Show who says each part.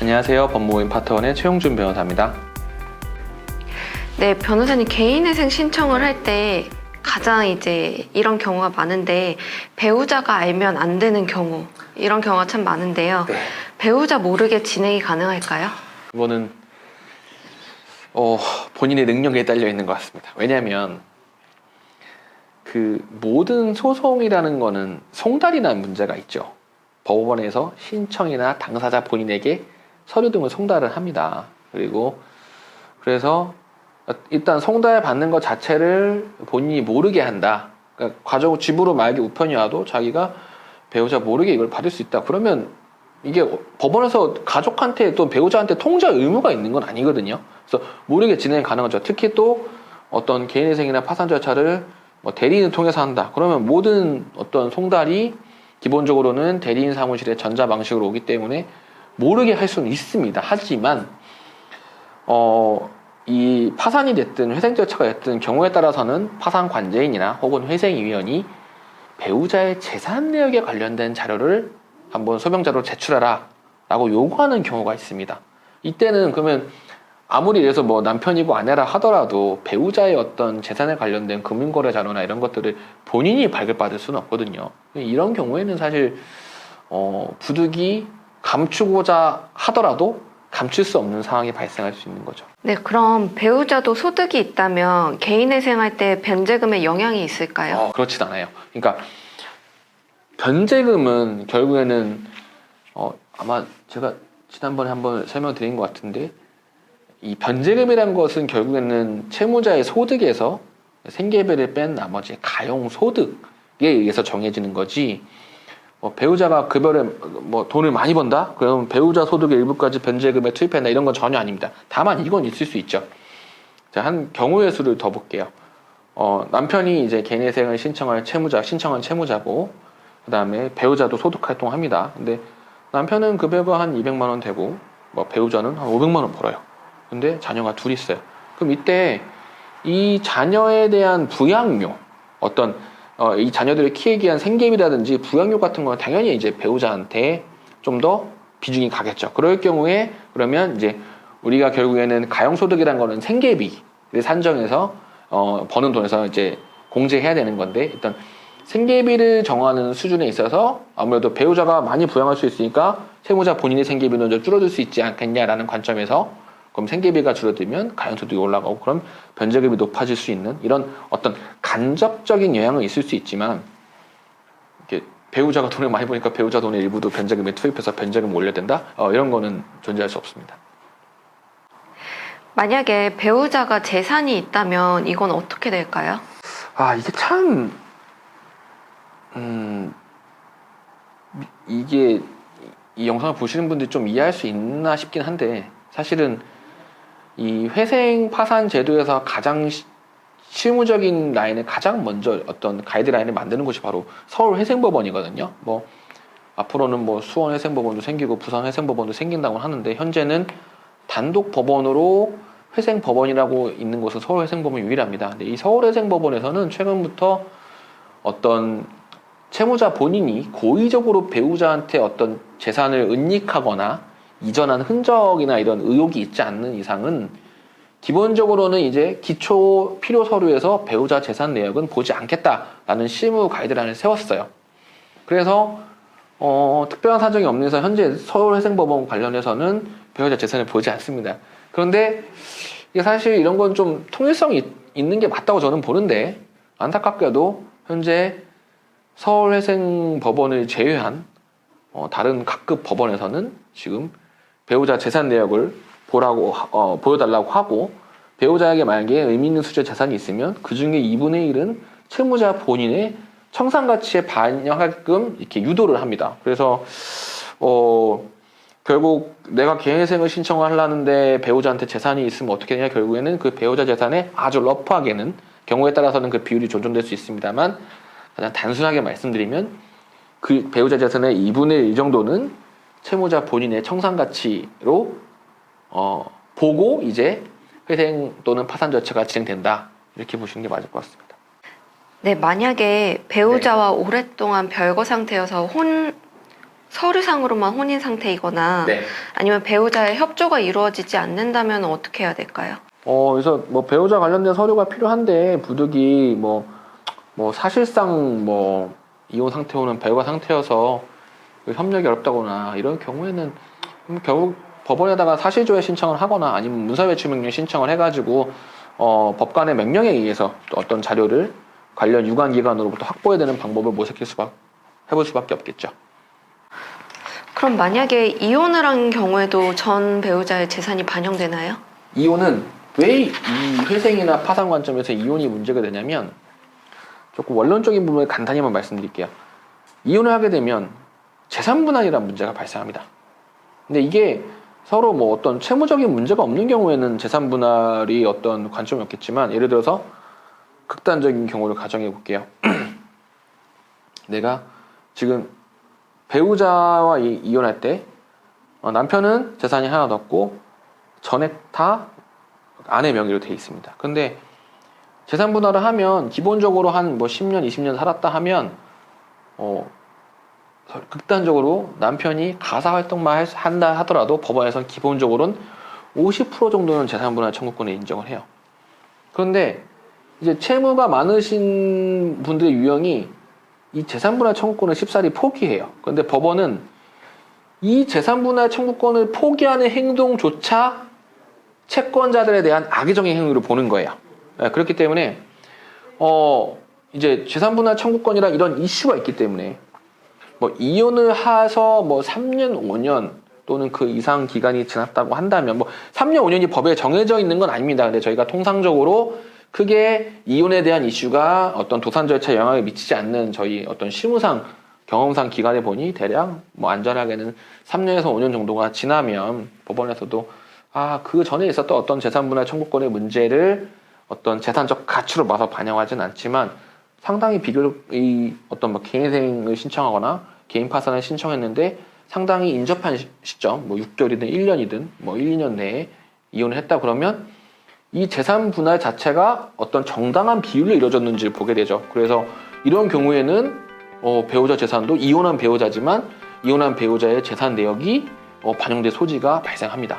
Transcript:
Speaker 1: 안녕하세요. 법무법인 파트원의 최용준 변호사입니다.
Speaker 2: 네, 변호사님 개인회생 신청을 할 때 가장 이제 이런 경우가 많은데 배우자가 알면 안 되는 경우 이런 경우가 참 많은데요.
Speaker 1: 네.
Speaker 2: 배우자 모르게 진행이 가능할까요?
Speaker 1: 이거는 본인의 능력에 딸려 있는 것 같습니다. 왜냐하면 그 모든 소송이라는 거는 송달이라는 문제가 있죠. 법원에서 신청이나 당사자 본인에게 서류 등을 송달을 합니다. 그래서 일단 송달 받는 것 자체를 본인이 모르게 한다. 그러니까 과정 집으로 만약에 우편이 와도 자기가 배우자 모르게 이걸 받을 수 있다. 그러면 이게 법원에서 가족한테 또 배우자한테 통지할 의무가 있는 건 아니거든요. 그래서 모르게 진행이 가능하죠. 특히 또 어떤 개인회생이나 파산 절차를 대리인을 통해서 한다. 그러면 모든 어떤 송달이 기본적으로는 대리인 사무실의 전자 방식으로 오기 때문에 모르게 할 수는 있습니다. 하지만 이 파산이 됐든 회생 절차가 됐든 경우에 따라서는 파산 관제인이나 혹은 회생위원이 배우자의 재산 내역에 관련된 자료를 한번 소명자로 제출하라 라고 요구하는 경우가 있습니다. 이때는 그러면 아무리 그래서 남편이고 아내라 하더라도 배우자의 어떤 재산에 관련된 금융거래 자료나 이런 것들을 본인이 발급받을 수는 없거든요. 이런 경우에는 사실 부득이 감추고자 하더라도 감출 수 없는 상황이 발생할 수 있는 거죠.
Speaker 2: 네, 그럼 배우자도 소득이 있다면 개인회생할 때 변제금에 영향이 있을까요?
Speaker 1: 그렇진 않아요. 그러니까 변제금은 결국에는 아마 제가 지난번에 한번 설명드린 것 같은데 이 변제금이라는 것은 결국에는 채무자의 소득에서 생계비를 뺀 나머지 가용소득에 의해서 정해지는 거지 배우자가 급여를 돈을 많이 번다? 그럼 배우자 소득의 일부까지 변제금에 투입한다 이런 건 전혀 아닙니다. 다만 이건 있을 수 있죠. 자, 한 경우의 수를 더 볼게요. 남편이 이제 개인회생을 신청한 채무자고 그 다음에 배우자도 소득활동합니다. 근데 남편은 급여가 한 200만 원 되고 배우자는 한 500만 원 벌어요. 근데 자녀가 둘 있어요. 그럼 이때 이 자녀에 대한 부양료 이 자녀들의 키에 대한 생계비라든지 부양료 같은 건 당연히 이제 배우자한테 좀 더 비중이 가겠죠. 그럴 경우에 그러면 이제 우리가 결국에는 가용소득이라는 거는 생계비를 산정해서 버는 돈에서 이제 공제해야 되는 건데 일단 생계비를 정하는 수준에 있어서 아무래도 배우자가 많이 부양할 수 있으니까 채무자 본인의 생계비는 좀 줄어들 수 있지 않겠냐라는 관점에서 그럼 생계비가 줄어들면 가용소득이 올라가고 그럼 변제금이 높아질 수 있는 이런 어떤 간접적인 영향은 있을 수 있지만 이렇게 배우자가 돈을 많이 버니까 배우자 돈의 일부도 변제금에 투입해서 변제금을 올려야 된다? 이런 거는 존재할 수 없습니다.
Speaker 2: 만약에 배우자가 재산이 있다면 이건 어떻게 될까요?
Speaker 1: 이게 참 이게 이 영상을 보시는 분들이 좀 이해할 수 있나 싶긴 한데 사실은 이 회생 파산 제도에서 가장 실무적인 라인을 가장 먼저 어떤 가이드라인을 만드는 곳이 바로 서울회생법원이거든요. 앞으로는 수원회생법원도 생기고 부산회생법원도 생긴다고 하는데 현재는 단독 법원으로 회생법원이라고 있는 곳은 서울회생법원이 유일합니다. 근데 이 서울회생법원에서는 최근부터 어떤 채무자 본인이 고의적으로 배우자한테 어떤 재산을 은닉하거나 이전한 흔적이나 이런 의혹이 있지 않는 이상은 기본적으로는 이제 기초 필요 서류에서 배우자 재산 내역은 보지 않겠다라는 실무 가이드라인을 세웠어요. 그래서 특별한 사정이 없는 이상 현재 서울회생법원 관련해서는 배우자 재산을 보지 않습니다. 그런데 이게 사실 이런 건 좀 통일성이 있는 게 맞다고 저는 보는데 안타깝게도 현재 서울회생법원을 제외한 다른 각급 법원에서는 지금 배우자 재산 내역을 보여달라고 하고 배우자에게 만약에 의미 있는 수준의 재산이 있으면 그 중에 2분의 1은 채무자 본인의 청산가치에 반영하게끔 이렇게 유도를 합니다. 그래서 결국 내가 개인회생을 신청하려는데 배우자한테 재산이 있으면 어떻게 되냐 결국에는 그 배우자 재산에 아주 러프하게는 경우에 따라서는 그 비율이 조정될 수 있습니다만 가장 단순하게 말씀드리면 그 배우자 재산의 2분의 1 정도는 채무자 본인의 청산가치로 보고 이제 회생 또는 파산 절차가 진행된다 이렇게 보시는 게 맞을 것 같습니다.
Speaker 2: 네, 만약에 배우자와 오랫동안 별거 상태여서 서류상으로만 혼인 상태이거나
Speaker 1: 네.
Speaker 2: 아니면 배우자의 협조가 이루어지지 않는다면 어떻게 해야 될까요?
Speaker 1: 그래서 뭐 배우자 관련된 서류가 필요한데 부득이 뭐 사실상 뭐 이혼 상태로는 배우자 상태여서 협력이 어렵다거나 이런 경우에는 결국 법원에다가 사실조회 신청을 하거나 아니면 문서외출 신청을 해가지고 법관의 명령에 의해서 또 어떤 자료를 관련 유관기관으로부터 확보해야 되는 방법을 해볼 수밖에 없겠죠.
Speaker 2: 그럼 만약에 이혼을 한 경우에도 전 배우자의 재산이 반영되나요?
Speaker 1: 이혼은 왜 이 회생이나 파산 관점에서 이혼이 문제가 되냐면 조금 원론적인 부분을 간단히만 말씀드릴게요. 이혼을 하게 되면 재산 분할이라는 문제가 발생합니다. 근데 이게 서로 뭐 어떤 채무적인 문제가 없는 경우에는 재산 분할이 어떤 관점이 없겠지만 예를 들어서 극단적인 경우를 가정해 볼게요. 내가 지금 배우자와 이혼할 때 남편은 재산이 하나도 없고 전액 다 아내 명의로 돼 있습니다. 근데 재산 분할을 하면 기본적으로 한 뭐 10년, 20년 살았다 하면 극단적으로 남편이 가사 활동만 한다 하더라도 법원에서는 기본적으로는 50% 정도는 재산 분할 청구권을 인정을 해요. 그런데 이제 채무가 많으신 분들의 유형이 이 재산 분할 청구권을 쉽사리 포기해요. 그런데 법원은 이 재산 분할 청구권을 포기하는 행동조차 채권자들에 대한 악의적인 행위로 보는 거예요. 그렇기 때문에 이제 재산 분할 청구권이랑 이런 이슈가 있기 때문에 뭐 이혼을 해서 뭐 3년, 5년 또는 그 이상 기간이 지났다고 한다면 뭐 3년, 5년이 법에 정해져 있는 건 아닙니다. 근데 저희가 통상적으로 크게 이혼에 대한 이슈가 어떤 도산 절차에 영향을 미치지 않는 저희 어떤 실무상 경험상 기간에 보니 대략 뭐 안전하게는 3년에서 5년 정도가 지나면 법원에서도 그 전에 있었던 어떤 재산 분할 청구권의 문제를 어떤 재산적 가치로 봐서 반영하진 않지만 상당히 비교적 이 어떤 뭐 개인회생을 신청하거나 개인 파산을 신청했는데 상당히 인접한 시점, 뭐 6개월이든 1년이든 뭐 1, 2년 내에 이혼을 했다 그러면 이 재산 분할 자체가 어떤 정당한 비율로 이루어졌는지를 보게 되죠. 그래서 이런 경우에는 배우자 재산도 이혼한 배우자지만 이혼한 배우자의 재산 내역이 반영될 소지가 발생합니다.